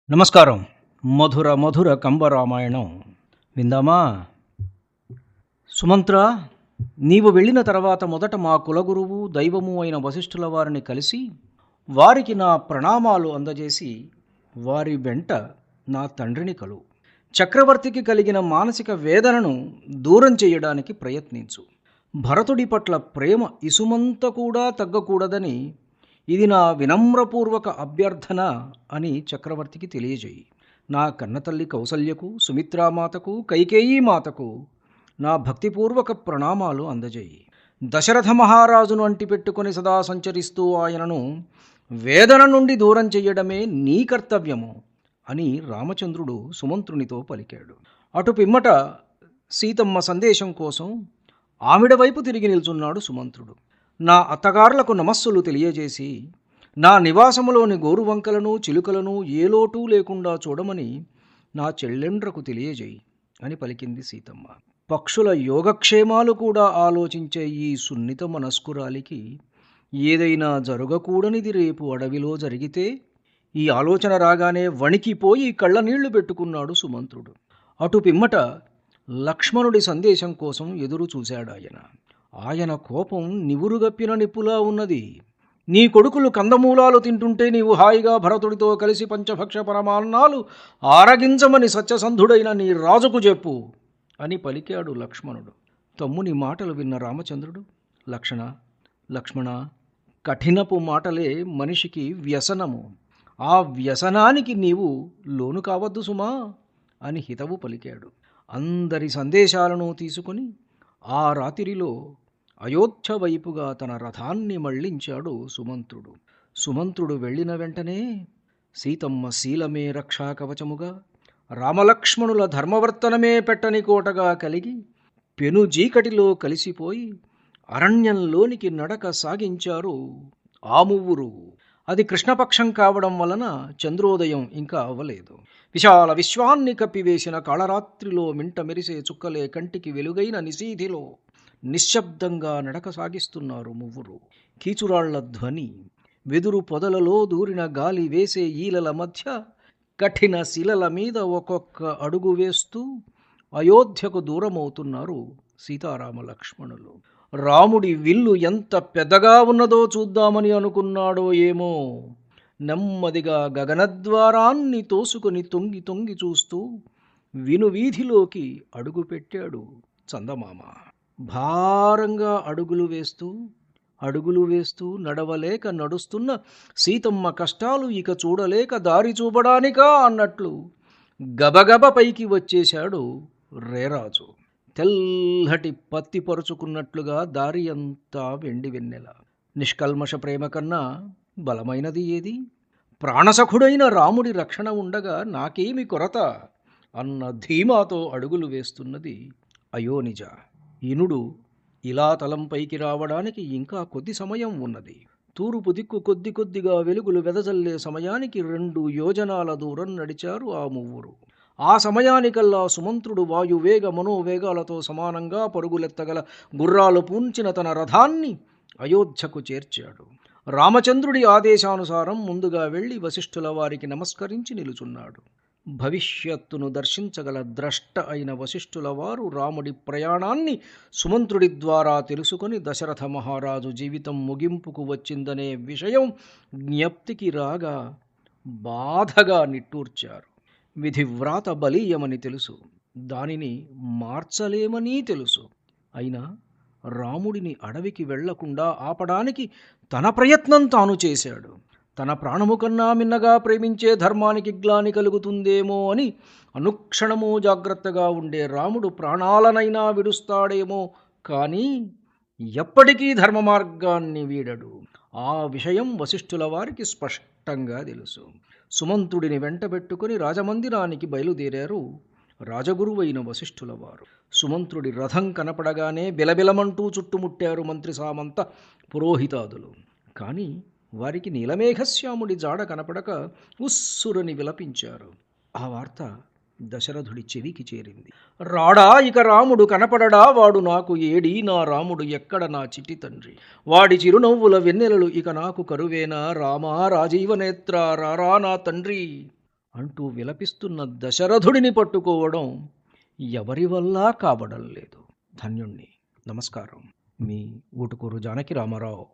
నమస్కారం. మధుర మధుర కంబరామాయణం విందామా? సుమంత్ర, నీవు వెళ్ళిన తర్వాత మొదట మా కులగురువు దైవము అయిన వశిష్ఠుల వారిని కలిసి వారికి నా ప్రణామాలు అందజేసి వారి వెంట నా తండ్రిని కలు. చక్రవర్తికి కలిగిన మానసిక వేదనను దూరం చేయడానికి ప్రయత్నించు. భరతుడి పట్ల ప్రేమ ఇసుమంత కూడా తగ్గకూడదని ఇది నా వినమ్రపూర్వక అభ్యర్థన అని చక్రవర్తికి తెలియజేయి. నా కన్నతల్లి కౌసల్యకు, సుమిత్రామాతకు, కైకేయీ మాతకు నా భక్తిపూర్వక ప్రణామాలు అందజేయి. దశరథ మహారాజును అంటిపెట్టుకొని సదా సంచరిస్తూ ఆయనను వేదన నుండి దూరం చెయ్యడమే నీ కర్తవ్యము అని రామచంద్రుడు సుమంత్రునితో పలికాడు. అటు పిమ్మట సీతమ్మ సందేశం కోసం ఆవిడ వైపు తిరిగి నిల్చున్నాడు సుమంత్రుడు. నా అత్తగారులకు నమస్సులు తెలియజేసి నా నివాసములోని గోరువంకలను చిలుకలను ఏ లోటు లేకుండా చూడమని నా చెల్లెండ్రకు తెలియజేయి అని పలికింది సీతమ్మ. పక్షుల యోగక్షేమాలు కూడా ఆలోచించే ఈ సున్నిత మనస్కురాలికి ఏదైనా జరగకూడనిది రేపు అడవిలో జరిగితే ఈ ఆలోచన రాగానే వణికిపోయి కళ్ళనీళ్లు పెట్టుకున్నాడు సుమంత్రుడు. అటు పిమ్మట లక్ష్మణుడి సందేశం కోసం ఎదురు చూశాడాయన. ఆయన కోపం నివురుగప్పిన నిప్పులా ఉన్నది. నీ కొడుకులు కందమూలాలు తింటుంటే నీవు హాయిగా భరతుడితో కలిసి పంచభక్ష పరమాన్నాలు ఆరగించమని సత్యసంధుడైన నీ రాజుకు చెప్పు అని పలికాడు లక్ష్మణుడు. తమ్ముని మాటలు విన్న రామచంద్రుడు, లక్ష్మణ, కఠినపు మాటలే మనిషికి వ్యసనము. ఆ వ్యసనానికి నీవు లోను కావద్దు సుమా అని హితవు పలికాడు. అందరి సందేశాలను తీసుకుని ఆ రాత్రిలో అయోధ్య వైపుగా తన రథాన్ని మళ్లించాడు సుమంత్రుడు. సుమంత్రుడు వెళ్ళిన వెంటనే సీతమ్మ శీలమే రక్షా కవచముగా, రామలక్ష్మణుల ధర్మవర్తనమే పెట్టని కోటగా కలిగి పెనుజీకటిలో కలిసిపోయి అరణ్యంలోనికి నడక సాగించారు ఆ మువ్వురు. అది కృష్ణపక్షం కావడం వలన చంద్రోదయం ఇంకా అవ్వలేదు. విశాల విశ్వాన్ని కప్పివేసిన కాళరాత్రిలో మింట మెరిసే చుక్కలే కంటికి వెలుగైన నిశీధిలో నిశ్శబ్దంగా నడక సాగిస్తున్నారు మువ్వురు. కీచురాళ్ల ధ్వని, వెదురు పొదలలో దూరిన గాలి వేసే ఈలల మధ్య కఠిన శిలల మీద ఒక్కొక్క అడుగు వేస్తూ అయోధ్యకు దూరమవుతున్నారు సీతారామ లక్ష్మణులు. రాముడి విల్లు ఎంత పెద్దగా ఉన్నదో చూద్దామని అనుకున్నాడో ఏమో, నెమ్మదిగా గగనద్వారాన్ని తోసుకొని తొంగి తొంగి చూస్తూ వినువీధిలోకి అడుగుపెట్టాడు చందమామ. భారంగా అడుగులు వేస్తూ నడవలేక నడుస్తున్న సీతమ్మ కష్టాలు ఇక చూడలేక దారి చూపడానికా అన్నట్లు గబగబ పైకి వచ్చేశాడు రేరాజు. తెల్లటి పత్తి పరుచుకున్నట్లుగా దారి అంతా వెండి వెన్నెల. నిష్కల్మష ప్రేమ కన్నా బలమైనది ఏది? ప్రాణసఖుడైన రాముడి రక్షణ ఉండగా నాకేమి కొరత అన్న ధీమాతో అడుగులు వేస్తున్నది అయోనిజ. ఇనుడు ఇలా తలంపైకి రావడానికి ఇంకా కొద్ది సమయం ఉన్నది. తూర్పు దిక్కు కొద్దిగా వెలుగులు వెదజల్లే సమయానికి 2 యోజనాల దూరం నడిచారు ఆ మువ్వురు. ఆ సమయానికల్లా సుమంత్రుడు వాయువేగ మనోవేగాలతో సమానంగా పరుగులెత్తగల గుర్రాలు పూంచిన తన రథాన్ని అయోధ్యకు చేర్చాడు. రామచంద్రుడి ఆదేశానుసారం ముందుగా వెళ్ళి వశిష్ఠుల వారికి నమస్కరించి నిలుచున్నాడు. భవిష్యత్తును దర్శించగల ద్రష్ట అయిన వశిష్ఠుల వారు రాముడి ప్రయాణాన్ని సుమంత్రుడి ద్వారా తెలుసుకొని దశరథ మహారాజు జీవితం ముగింపుకు వచ్చిందనే విషయం జ్ఞప్తికి రాగా బాధగా నిట్టూర్చారు. విధివ్రాత బలీయమని తెలుసు, దానిని మార్చలేమని తెలుసు. అయినా రాముడిని అడవికి వెళ్లకుండా ఆపడానికి తన ప్రయత్నం తాను చేశాడు. తన ప్రాణము కన్నా మిన్నగా ప్రేమించే ధర్మానికి గ్లాని కలుగుతుందేమో అని అనుక్షణము జాగ్రత్తగా ఉండే రాముడు ప్రాణాలనైనా విడుస్తాడేమో కానీ ఎప్పటికీ ధర్మ మార్గాన్ని వీడడు. ఆ విషయం వశిష్ఠుల వారికి స్పష్టంగా తెలుసు. సుమంత్రుడిని వెంటబెట్టుకుని రాజమందిరానికి బయలుదేరారు రాజగురువైన వశిష్ఠుల వారు. సుమంత్రుడి రథం కనపడగానే బిలబిలమంటూ చుట్టుముట్టారు మంత్రి సామంత పురోహితాదులు. కానీ వారికి నీలమేఘశ్యాముడి జాడ కనపడక ఉస్సురని విలపించారు. ఆ వార్త దశరథుడి చెవికి చేరింది. రాడా ఇక రాముడు కనపడడా, వాడు నాకు ఏడి, నా రాముడు ఎక్కడ నా చిట్టి తండ్రి, వాడి చిరునవ్వుల వెన్నెలలు ఇక నాకు కరువేనా, రామా రాజీవనేత్ర రారా నా తండ్రి అంటూ విలపిస్తున్న దశరథుడిని పట్టుకోవడం ఎవరి వల్ల కాబడం లేదు. ధన్యుణ్ణి. నమస్కారం. మీ ఊటుకూరు జానకి రామారావు.